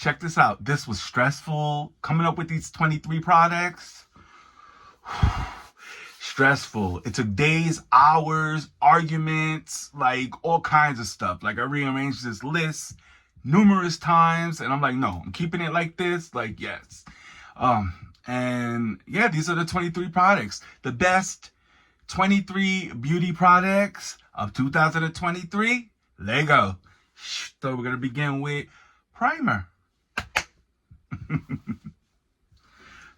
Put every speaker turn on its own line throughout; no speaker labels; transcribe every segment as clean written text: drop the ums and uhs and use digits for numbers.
check this out. This was stressful. Coming up with these 23 products. Stressful. It took days, hours, arguments, like all kinds of stuff. Like I rearranged this list numerous times and I'm like, no, I'm keeping it like this. Like, yes. And yeah, these are the 23 products. The best 23 beauty products of 2023. There you go. So we're going to begin with primer.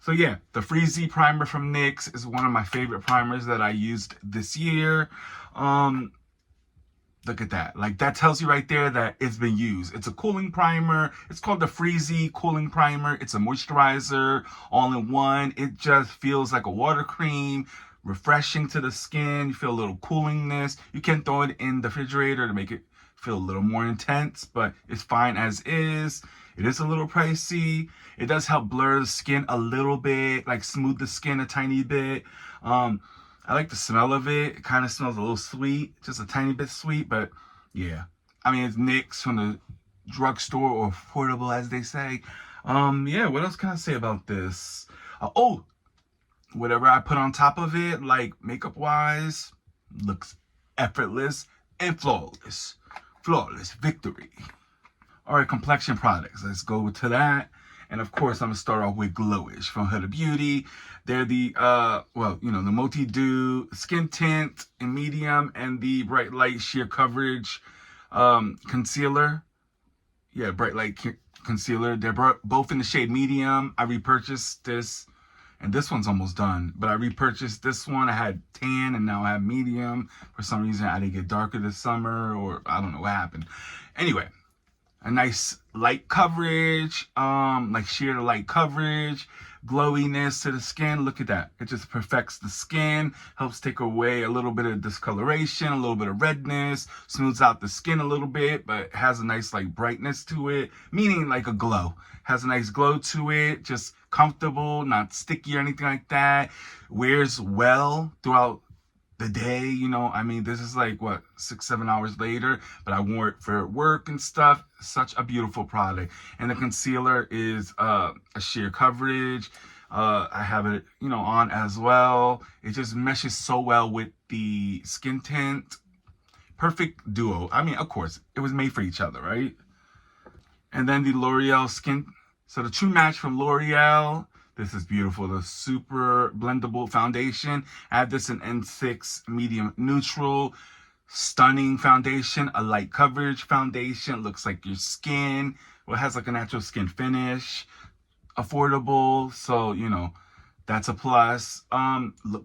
So yeah, the Freezy primer from NYX is one of my favorite primers that I used this year. Look at that. Like that tells you right there that it's been used. It's a cooling primer. It's called the Freezy cooling primer. It's a moisturizer all in one. It just feels like a water cream, refreshing to the skin. You feel a little coolingness. You can throw it in the refrigerator to make it feel a little more intense, but it's fine as is. It is a little pricey. It does help blur the skin a little bit, like smooth the skin a tiny bit. I like the smell of it. It kind of smells a little sweet, just a tiny bit sweet, but yeah. I mean, it's NYX from the drugstore, or affordable as they say. Yeah, what else can I say about this? Whatever I put on top of it, like makeup wise, looks effortless and flawless. Flawless victory. All right, complexion products. Let's go to that. And of course, I'm gonna start off with Glowish from HUD Beauty. They're the the multi-dew skin tint in medium and the bright light sheer coverage concealer. Yeah, bright light concealer. They're both in the shade medium. I repurchased this, and this one's almost done. But I repurchased this one. I had tan, and now I have medium. For some reason, I didn't get darker this summer, or I don't know what happened. Anyway. A nice light coverage, like sheer to light coverage, glowiness to the skin. Look at that. It just perfects the skin, helps take away a little bit of discoloration, a little bit of redness, smooths out the skin a little bit, but has a nice like brightness to it, meaning like a glow. Has a nice glow to it, just comfortable, not sticky or anything like that. Wears well throughout the day, I mean, this is like what, 6-7 hours later, but I wore it for work and stuff. Such a beautiful product. And the concealer is a sheer coverage. I have it, on as well. It just meshes so well with the skin tint. Perfect duo. I mean, of course, it was made for each other, right? And then the L'Oreal skin. So the True Match from L'Oreal. This is beautiful. The super blendable foundation. I have this in N6 medium neutral. Stunning foundation. A light coverage foundation. Looks like your skin. Well, it has like a natural skin finish. Affordable. So, that's a plus.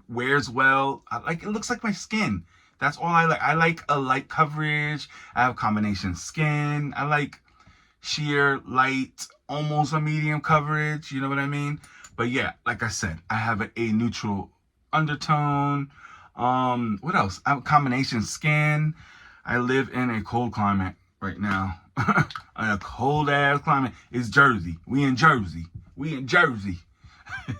Wears well. It looks like my skin. That's all I like. I like a light coverage. I have combination skin. I like sheer, light, almost a medium coverage. You know what I mean? But yeah, like I said, I have a neutral undertone. What else? I have combination skin. I live in a cold climate right now. A cold ass climate. It's Jersey. We in Jersey.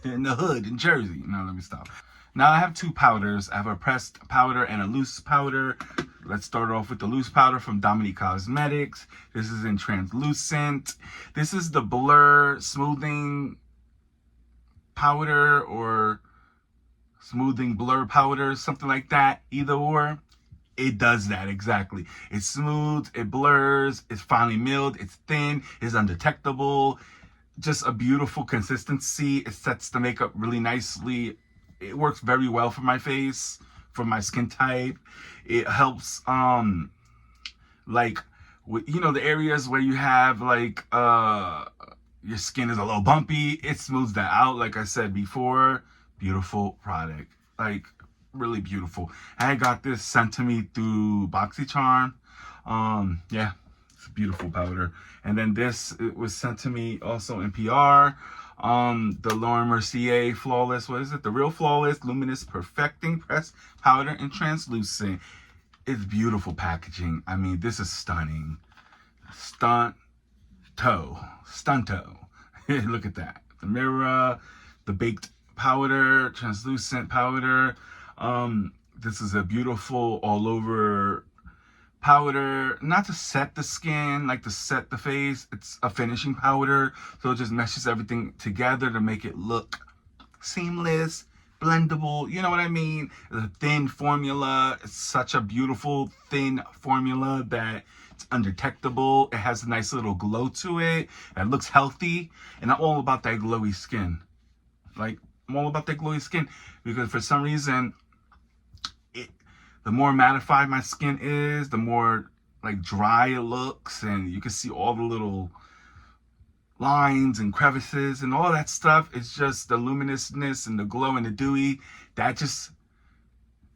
In the hood in Jersey. Now let me stop. Now I have two powders. I have a pressed powder and a loose powder. Let's start off with the loose powder from Dominique Cosmetics. This is in translucent. This is the blur smoothing powder or smoothing blur powder, something like that. Either or. It does that exactly. It smooths, it blurs, it's finely milled, it's thin, it's undetectable. Just a beautiful consistency. It sets the makeup really nicely. It works very well for my face, for my skin type. It helps, the areas where you have your skin is a little bumpy. It smooths that out. Like I said before, beautiful product. Like really beautiful. I got this sent to me through BoxyCharm. Yeah, it's a beautiful powder. And then it was sent to me also in PR. The Laura Mercier Flawless, the Real Flawless Luminous Perfecting Pressed Powder in Translucent. It's beautiful packaging. I mean, this is stunning. Stunto. Look at that. The mirror, the baked powder, translucent powder. This is a beautiful all over powder, not to set the skin, like to set the face. It's a finishing powder, so it just meshes everything together to make it look seamless, blendable, you know what I mean? It's a thin formula. It's such a beautiful thin formula that it's undetectable. It has a nice little glow to it. It looks healthy, and I'm all about that glowy skin. Like, I'm all about that glowy skin because for some reason, the more mattified my skin is, the more like dry it looks, and you can see all the little lines and crevices and all that stuff. It's just the luminousness and the glow and the dewy that just,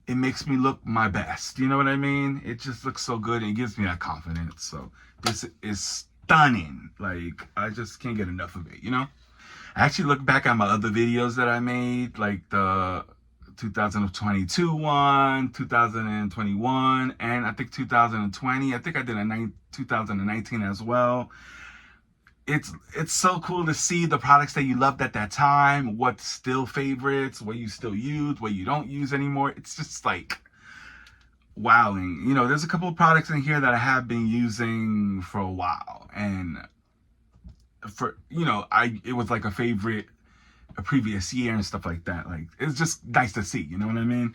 it makes me look my best, you know what I mean? It just looks so good and it gives me that confidence. So this is stunning. Like, I just can't get enough of it, you know? I actually look back at my other videos that I made, like the 2022 one, 2021, and I think 2020. I think I did a 2019 as well. It's so cool to see the products that you loved at that time, what's still favorites, what you still use, what you don't use anymore. It's just like wowing. You know, there's a couple of products in here that I have been using for a while, and for, you know, it was like a favorite a previous year and stuff like that. Like, it's just nice to see, you know what I mean?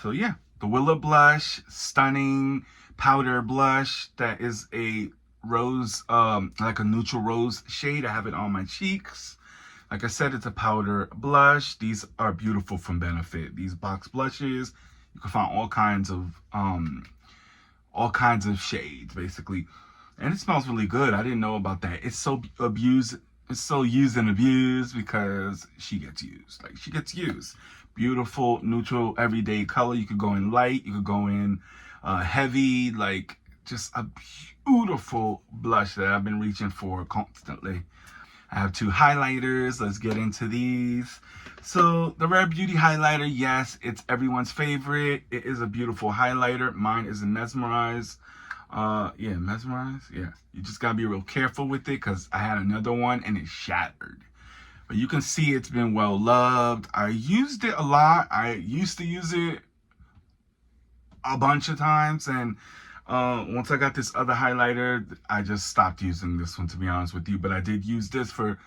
So yeah, the Willow blush, stunning powder blush that is a rose, like a neutral rose shade. I have it on my cheeks. Like I said, it's a powder blush. These are beautiful from Benefit. These box blushes, you can find all kinds of shades basically, and it smells really good. I didn't know about that. It's so abused. It's so used and abused because she gets used. Like, she gets used. Beautiful, neutral, everyday color. You could go in light. You could go in heavy. Like, just a beautiful blush that I've been reaching for constantly. I have two highlighters. Let's get into these. So the Rare Beauty highlighter, yes, it's everyone's favorite. It is a beautiful highlighter. Mine is a Mesmerize. Yeah, Mesmerize. Yeah, you just gotta be real careful with it because I had another one and it shattered. But you can see it's been well loved. I used it a lot. I used to use it a bunch of times, and once I got this other highlighter, I just stopped using this one, to be honest with you. But I did use this for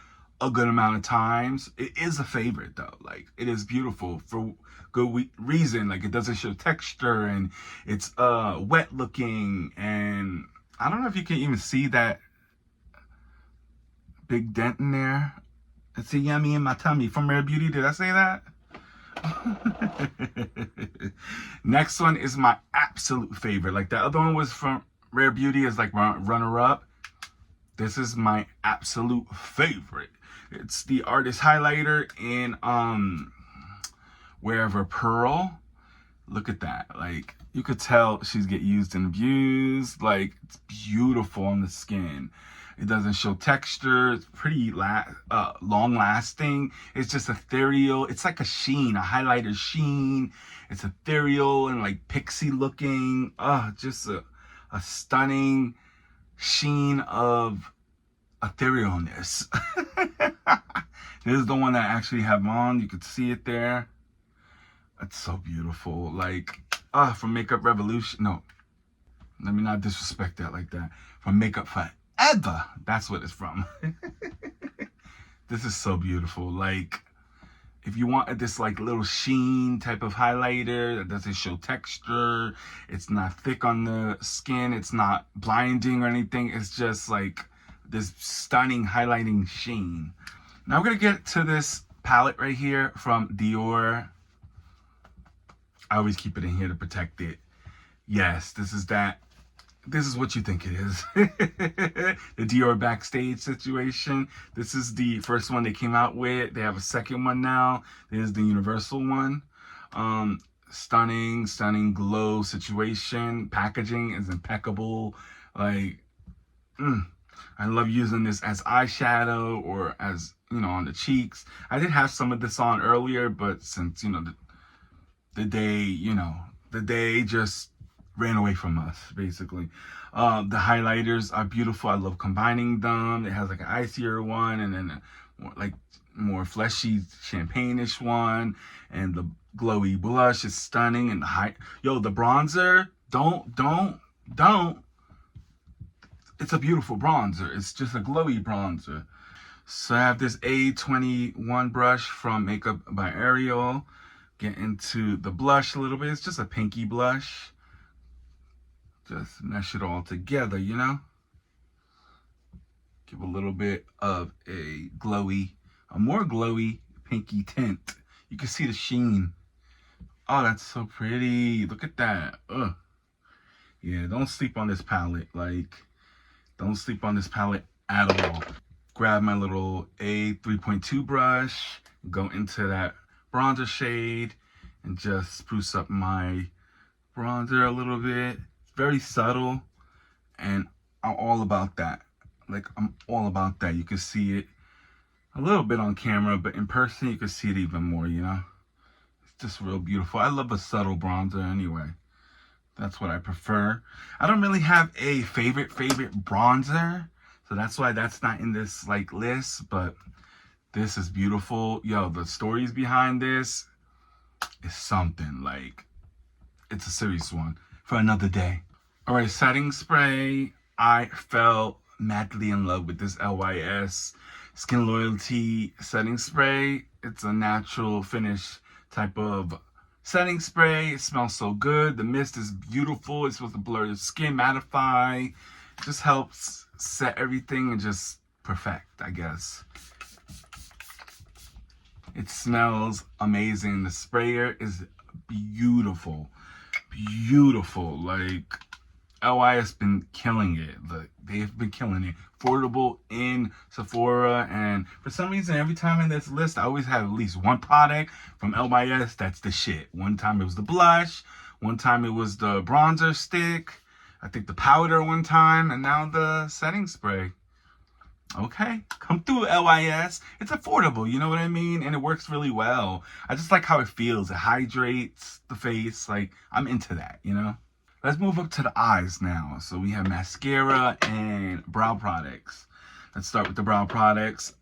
a good amount of times. It is a favorite though. Like, it is beautiful for good reason. Like, it doesn't show texture, and it's wet looking, and I don't know if you can even see that big dent in there. It's a yummy in my tummy from Rare Beauty. Did I say that? Next one is my absolute favorite. Like, that other one was from Rare Beauty, is like runner up. This is my absolute favorite. It's the Artist Highlighter in Wherever Pearl. Look at that. Like, you could tell she's get used and abused. Like, it's beautiful on the skin. It doesn't show texture. It's pretty long lasting. It's just ethereal. It's like a sheen, a highlighter sheen. It's ethereal and like pixie looking. Just a stunning sheen of etherealness. This is the one that I actually have on. You can see it there. It's so beautiful. Like, from Makeup Revolution. No, let me not disrespect that like that. From Makeup Forever. That's what it's from. This is so beautiful. Like, if you want this like little sheen type of highlighter that doesn't show texture, it's not thick on the skin, it's not blinding or anything, it's just like this stunning highlighting sheen. Now we're gonna get to this palette right here from Dior. I always keep it in here to protect it. Yes, this is that. This is what you think it is. The Dior backstage situation. This is the first one they came out with. They have a second one now. There's the universal one. Stunning glow situation. Packaging is impeccable. Like, I love using this as eyeshadow or as, you know, on the cheeks. I did have some of this on earlier, but since, you know, the day just ran away from us, basically. The highlighters are beautiful. I love combining them. It has like an icier one, and then a more fleshy champagne-ish one, and the glowy blush is stunning. And the bronzer, don't don't, it's a beautiful bronzer. It's just a glowy bronzer. So I have this A21 brush from Makeup by Ariel. Get into the blush a little bit. It's just a pinky blush. Just mesh it all together, you know? Give a little bit of a more glowy pinky tint. You can see the sheen. Oh, that's so pretty. Look at that. Ugh. Yeah, don't sleep on this palette. Like, don't sleep on this palette at all. Grab my little A3.2 brush, go into that bronzer shade, and just spruce up my bronzer a little bit. It's very subtle, and I'm all about that. Like, I'm all about that. You can see it a little bit on camera, but in person, you can see it even more, you know? It's just real beautiful. I love a subtle bronzer anyway. That's what I prefer. I don't really have a favorite bronzer, so that's why that's not in this like list, but this is beautiful. Yo, the stories behind this is something. Like, it's a serious one for another day. All right, setting spray. I fell madly in love with this LYS Skin Loyalty setting spray. It's a natural finish type of setting spray. It smells so good. The mist is beautiful. It's supposed to blur your skin, mattify. It just helps set everything and just perfect, I guess. It smells amazing. The sprayer is beautiful. Beautiful. Like, LYS been killing it. They've been killing it. Affordable in Sephora, and for some reason, every time in this list, I always have at least one product from LYS that's the shit. One time it was the blush, one time it was the bronzer stick, I think the powder one time, and now the setting spray. Okay, come through LYS. It's affordable, you know what I mean? And it works really well. I just like how it feels. It hydrates the face. Like, I'm into that, you know? Let's move up to the eyes now. So we have mascara and brow products. Let's start with the brow products.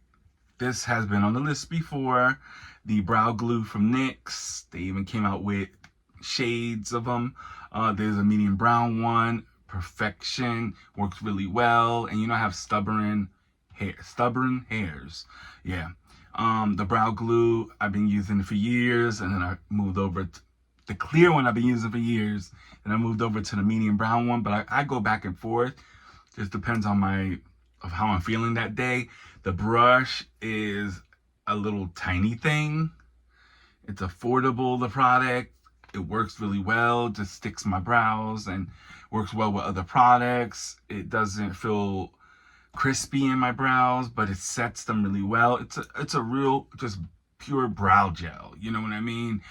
This has been on the list before. The brow glue from NYX. They even came out with shades of them. There's a medium brown one. Perfection. Works really well. And you know I have stubborn hairs. Yeah. The brow glue, I've been using it for years. And then I moved over to the clear one I've been using for years, and I moved over to the medium brown one, but I go back and forth. Just depends on of how I'm feeling that day. The brush is a little tiny thing. It's affordable, the product. It works really well, just sticks my brows and works well with other products. It doesn't feel crispy in my brows, but it sets them really well. It's a real, just pure brow gel. You know what I mean?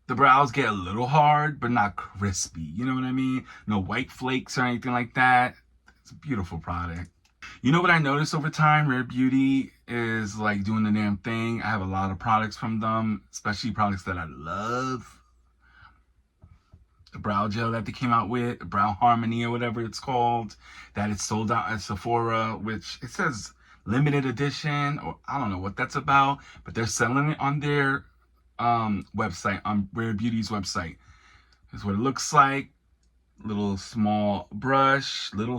The brows get a little hard, but not crispy. You know what I mean? No white flakes or anything like that. It's a beautiful product. You know what I noticed over time? Rare Beauty is like doing the damn thing. I have a lot of products from them, especially products that I love. The brow gel that they came out with, Brow Harmony or whatever it's called, that it's sold out at Sephora, which it says limited edition, or I don't know what that's about, but they're selling it on their website, on Rare Beauty's website. This is what it looks like. Little small brush. Now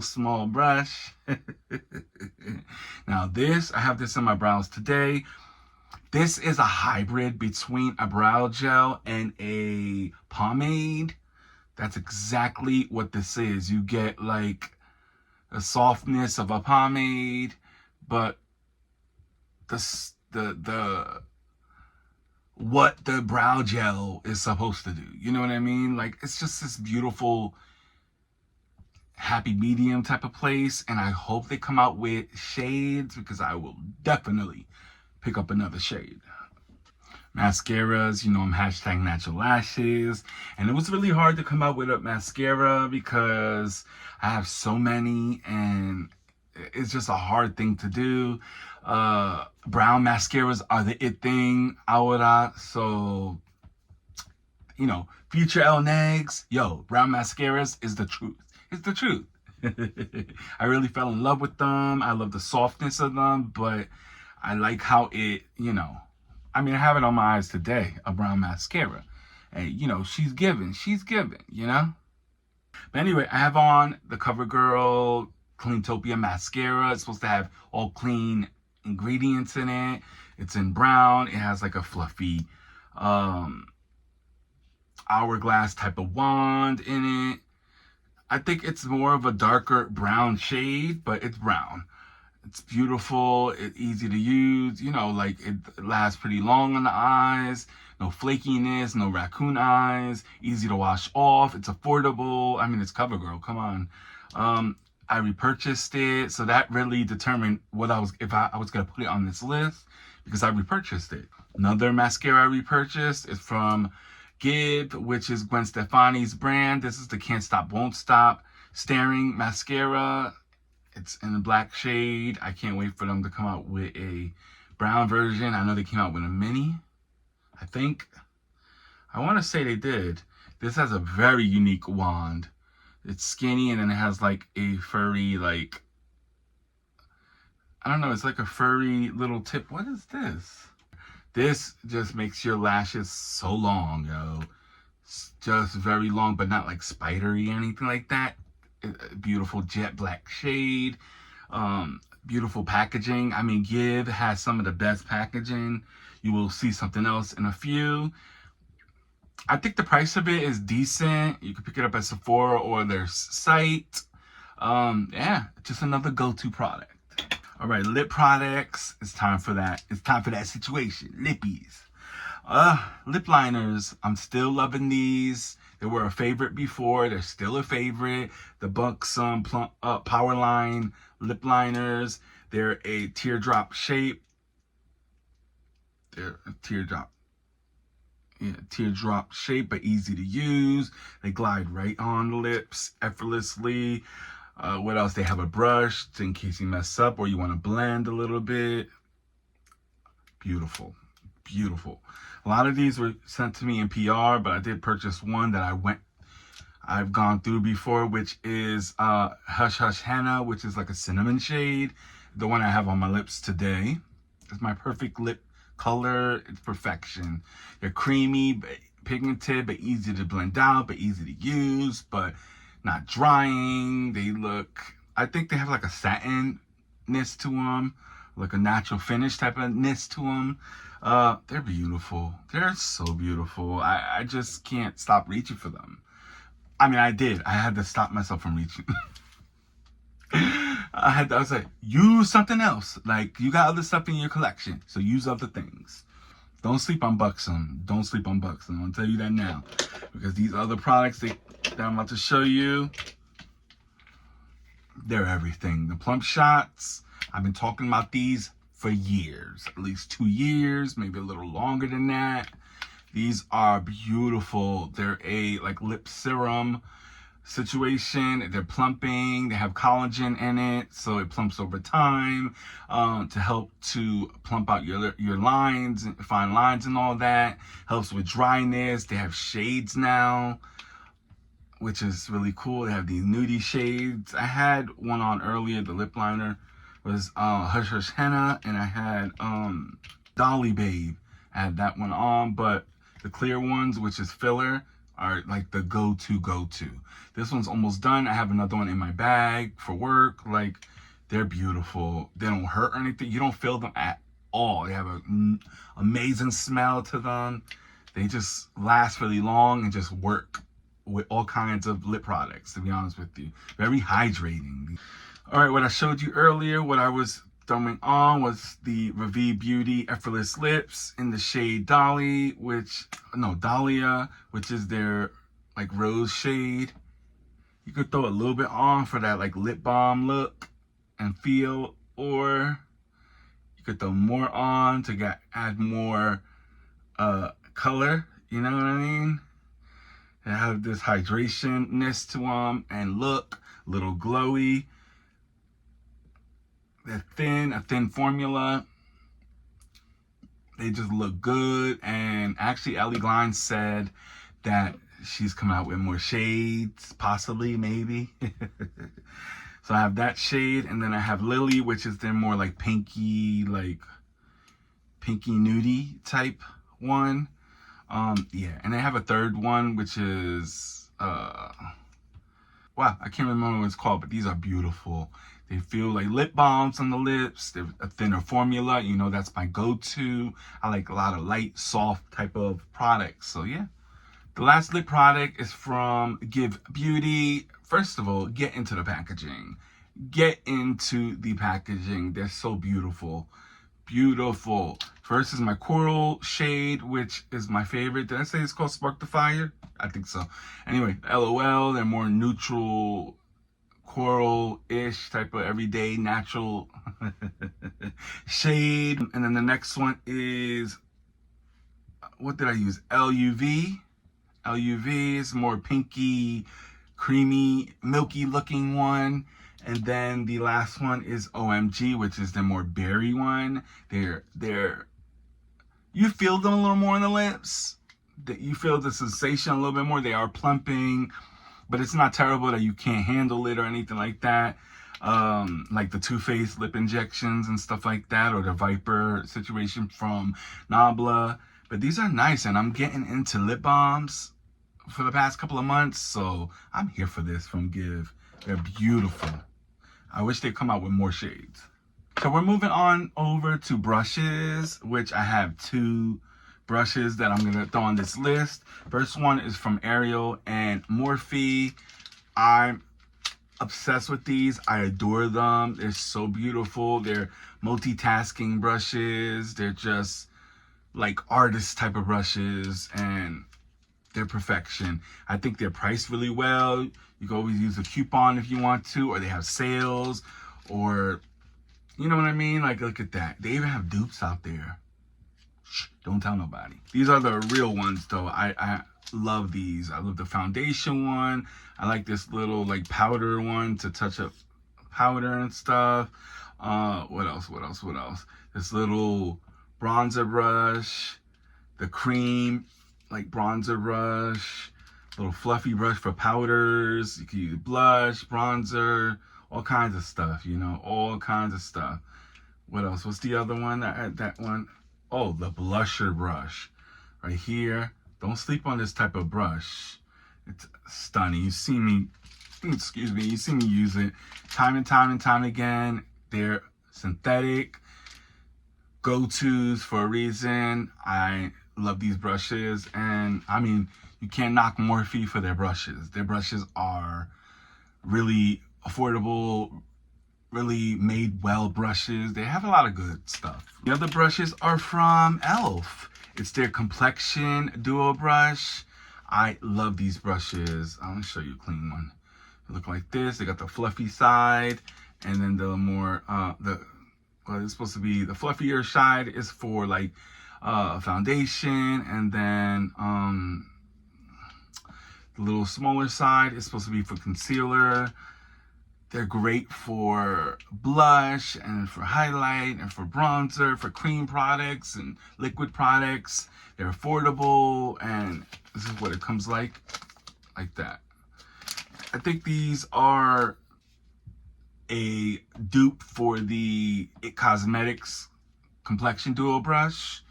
I have this in my brows today. This is a hybrid between a brow gel and a pomade. That's exactly what this is. You get like the softness of a pomade, but what the brow gel is supposed to do. You know what I mean? Like, it's just this beautiful happy medium type of place, and I hope they come out with shades, because I will definitely pick up another shade. Mascaras, you know, I'm hashtag natural lashes, and it was really hard to come out with a mascara because I have so many, and it's just a hard thing to do. Brown mascaras are the it thing ahora, so, you know, future Lnegz, yo, brown mascaras is the truth. It's the truth. I really fell in love with them. I love the softness of them, but I like how it, you know, I mean, I have it on my eyes today, a brown mascara. And, you know, she's giving, you know? But anyway, I have on the CoverGirl Cleantopia mascara. It's supposed to have all clean ingredients in it. It's in brown. It has like a fluffy hourglass type of wand in it. I think it's more of a darker brown shade, but it's brown. It's beautiful. It's easy to use. You know, like it lasts pretty long on the eyes. No flakiness, no raccoon eyes. Easy to wash off. It's affordable. I mean, it's CoverGirl. Come on. I repurchased it, so that really determined what I was gonna put it on this list because I repurchased it. Another mascara I repurchased is from Give, which is Gwen Stefani's brand. This is the Can't Stop Won't Stop Staring Mascara. It's in a black shade. I can't wait for them to come out with a brown version. I know they came out with a mini, I think. I want to say they did. This has a very unique wand. It's skinny and then it has like a furry, like, I don't know, it's like a furry little tip. What is this? This just makes your lashes so long, yo. It's just very long, but not like spidery or anything like that. Beautiful jet black shade. Beautiful packaging. I mean, Give has some of the best packaging. You will see something else in a few. I think the price of it is decent. You can pick it up at Sephora or their site. Yeah, just another go-to product. All right, lip products. It's time for that. It's time for that situation. Lippies. Lip liners. I'm still loving these. They were a favorite before. They're still a favorite. The Buxom Powerline lip liners. They're a teardrop shape. They're a teardrop. Yeah, teardrop shape, but easy to use. They glide right on the lips effortlessly. What else? They have a brush in case you mess up or you want to blend a little bit. Beautiful. Beautiful. A lot of these were sent to me in PR, but I did purchase one that I've gone through before, which is Hush Hush Henna, which is like a cinnamon shade. The one I have on my lips today. It's my perfect lip color. It's perfection. They're creamy, but pigmented, but easy to blend out, but easy to use, but not drying. They look, I think they have like a satin-ness to them, like a natural finish type of ness to them. They're beautiful. They're so beautiful. I just can't stop reaching for them. I mean, I did. I had to stop myself from reaching. I was like, use something else. Like, you got other stuff in your collection, so use other things. Don't sleep on Buxom. Don't sleep on Buxom. I'll tell you that now. Because these other products that I'm about to show you, they're everything. The plump shots, I've been talking about these for years. At least 2 years, maybe a little longer than that. These are beautiful. They're a like lip serum situation. They're plumping. They have collagen in it, so it plumps over time to help to plump out your lines, fine lines and all that. Helps with dryness. They have shades now, which is really cool. They have these nudie shades. I had one on earlier. The lip liner was Hush Hush Henna, and I had Dolly Babe. I had that one on, but the clear ones, which is filler, are like the go-to. This one's almost done. I have another one in my bag for work. Like, they're beautiful. They don't hurt or anything. You don't feel them at all. They have an amazing smell to them. They just last really long and just work with all kinds of lip products, to be honest with you. Very hydrating. All right, what I showed you earlier, what I was throwing on was the HUD Beauty Effortless Lips in the shade Dahlia, which is their like rose shade. You could throw a little bit on for that like lip balm look and feel, or you could throw more on to add more color, you know what I mean? They have this hydration-ness to them and look a little glowy. They're thin, a thin formula. They just look good. And actually, Ellie Gline said that she's coming out with more shades, possibly, maybe. So I have that shade, and then I have Lily, which is their more like pinky nudie type one. Yeah, and I have a third one, which is Wow, I can't remember what it's called, but these are beautiful. They feel like lip balms on the lips. They're a thinner formula. You know, that's my go-to. I like a lot of light, soft type of products. So yeah. The last lip product is from Give Beauty. First of all, get into the packaging. Get into the packaging. They're so beautiful. Beautiful. First is my coral shade, which is my favorite. Did I say it's called Spark the Fire? I think so. Anyway, LOL, they're more neutral, coral-ish type of everyday natural shade. And then the next one is, what did I use? LUV. LUV is more pinky, creamy, milky looking one. And then the last one is OMG, which is the more berry one. They're you feel them a little more on the lips. You feel the sensation a little bit more. They are plumping, but it's not terrible that you can't handle it or anything like that. Like the Too Faced lip injections and stuff like that, or the Viper situation from Nabla. But these are nice, and I'm getting into lip balms for the past couple of months, so I'm here for this from Give. They're beautiful. I wish they'd come out with more shades. So we're moving on over to brushes, which I have 2 brushes that I'm gonna throw on this list. First one is from L'Oreal and Morphe. I'm obsessed with these. I adore them. They're so beautiful. They're multitasking brushes. They're just like artist type of brushes, and they're perfection. I think they're priced really well. You can always use a coupon if you want to, or they have sales, or you know what I mean? Like, look at that. They even have dupes out there. Shh, don't tell nobody. These are the real ones though. I love these. I love the foundation one. I like this little like powder one to touch up powder and stuff. What else? This little bronzer brush, the cream like bronzer brush, little fluffy brush for powders. You can use blush, bronzer, all kinds of stuff, you know, all kinds of stuff. What else? What's the other one? That one? Oh, the blusher brush right here. Don't sleep on this type of brush. It's stunning. You see me, excuse me, you see me use it time and time again. They're synthetic go-tos for a reason. I love these brushes, and I mean, you can't knock Morphe for their brushes. Their brushes are really affordable, really made well brushes. They have a lot of good stuff. The other brushes are from e.l.f. It's their complexion duo brush. I love these brushes. I'm gonna show you a clean one. They look like this. They got the fluffy side, and then the more well, it's supposed to be the fluffier side is for like foundation, and then the little smaller side is supposed to be for concealer. They're great for blush and for highlight and for bronzer, for cream products and liquid products. They're affordable, and this is what it comes like that. I think these are a dupe for the IT Cosmetics complexion duo brush.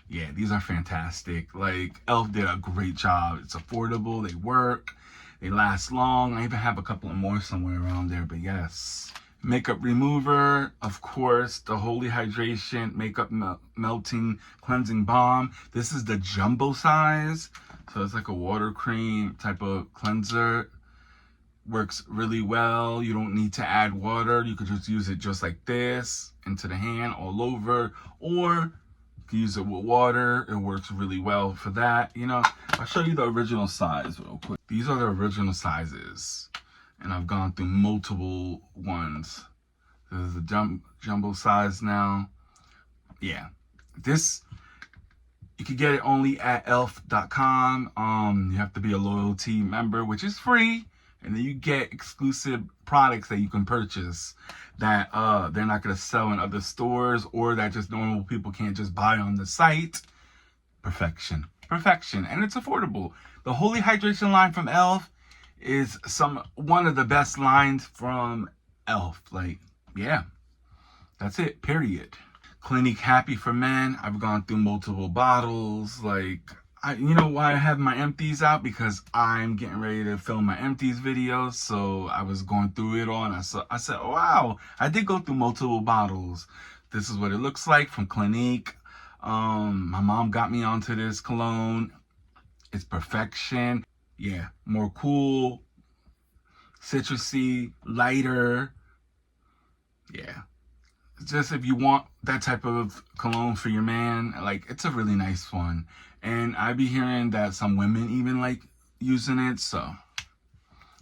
Yeah, these are fantastic. Like, e.l.f. did a great job. It's affordable, they work, they last long. I even have a couple of more somewhere around there, but yes. Makeup remover, of course, the Holy Hydration Makeup Melting Cleansing Balm. This is the jumbo size, so it's like a water cream type of cleanser. Works really well. You don't need to add water. You could just use it just like this into the hand all over, or you can use it with water. It works really well for that. You know, I'll show you the original size real quick. These are the original sizes, and I've gone through multiple ones. This is the jumbo size now. Yeah, this, you can get it only at elf.com. You have to be a loyalty member, which is free. And then you get exclusive products that you can purchase that they're not going to sell in other stores, or that just normal people can't just buy on the site. Perfection. Perfection. And it's affordable. The Holy Hydration line from e.l.f. is one of the best lines from e.l.f. Like, yeah. That's it. Period. Clinique Happy for Men. I've gone through multiple bottles. Like, You know why I have my empties out? Because I'm getting ready to film my empties video. So I was going through it all, and I said, oh, wow, I did go through multiple bottles. This is what it looks like from Clinique. My mom got me onto this cologne. It's perfection. Yeah, more cool, citrusy, lighter. Yeah. Just if you want that type of cologne for your man, like, it's a really nice one. And I be hearing that some women even like using it, so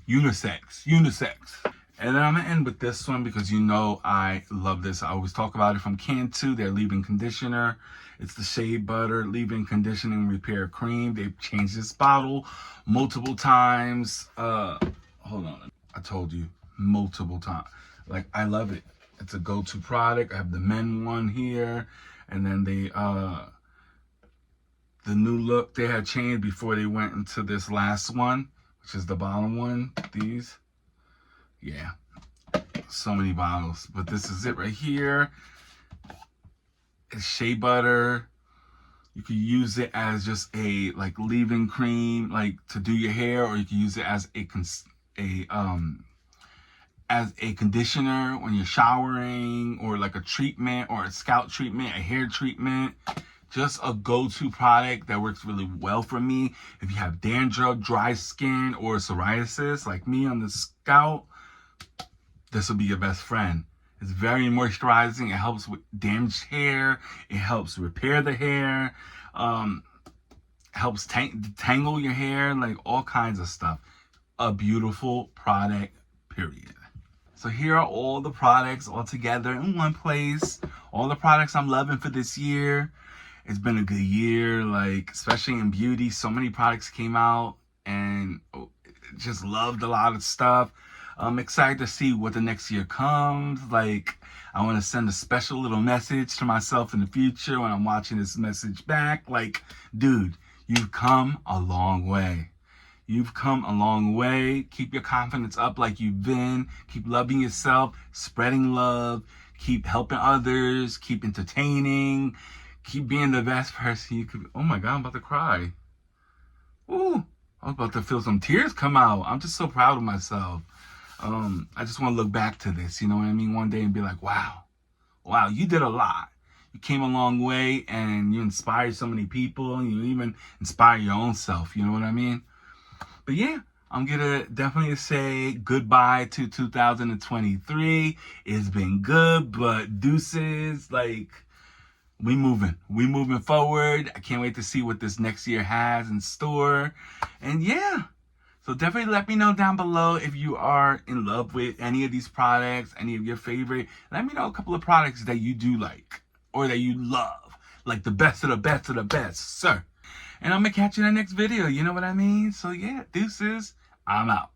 unisex. And then I'm gonna end with this one because you know I love this. I always talk about it from Cantu, their leave-in conditioner. It's the Shea Butter leave-in conditioning repair cream. They've changed this bottle multiple times. Hold on, I told you multiple times. Like, I love it. It's a go-to product. I have the men one here, and then the new look they had changed before they went into this last one, which is the bottom one. These, yeah, so many bottles, but this is it right here. It's Shea Butter. You can use it as just a like leave-in cream, like to do your hair, or you can use it as a conditioner when you're showering, or like a treatment, or a scalp treatment, a hair treatment. Just a go-to product that works really well for me. If you have dandruff, dry skin, or psoriasis like me on the scalp, this will be your best friend. It's very moisturizing. It helps with damaged hair. It helps repair the hair. Helps tangle your hair, like all kinds of stuff. A beautiful product, period. So here are all the products all together in one place. All the products I'm loving for this year. It's been a good year, like, especially in beauty. So many products came out, and just loved a lot of stuff. I'm excited to see what the next year comes. Like, I want to send a special little message to myself in the future when I'm watching this message back. Like, dude, you've come a long way. You've come a long way. Keep your confidence up like you've been. Keep loving yourself, spreading love, keep helping others, keep entertaining. Keep being the best person you could be. Oh my God, I'm about to cry. Ooh, I was about to feel some tears come out. I'm just so proud of myself. I just want to look back to this, you know what I mean, one day and be like, wow, you did a lot. You came a long way, and you inspired so many people, and you even inspire your own self, you know what I mean? But yeah, I'm gonna definitely say goodbye to 2023. It's been good, but deuces, like, we moving forward. I can't wait to see what this next year has in store. And yeah, so definitely let me know down below if you are in love with any of these products, any of your favorite. Let me know a couple of products that you do like, or that you love, like the best of the best of the best, sir. And I'm gonna catch you in the next video, you know what I mean? So yeah, deuces, I'm out.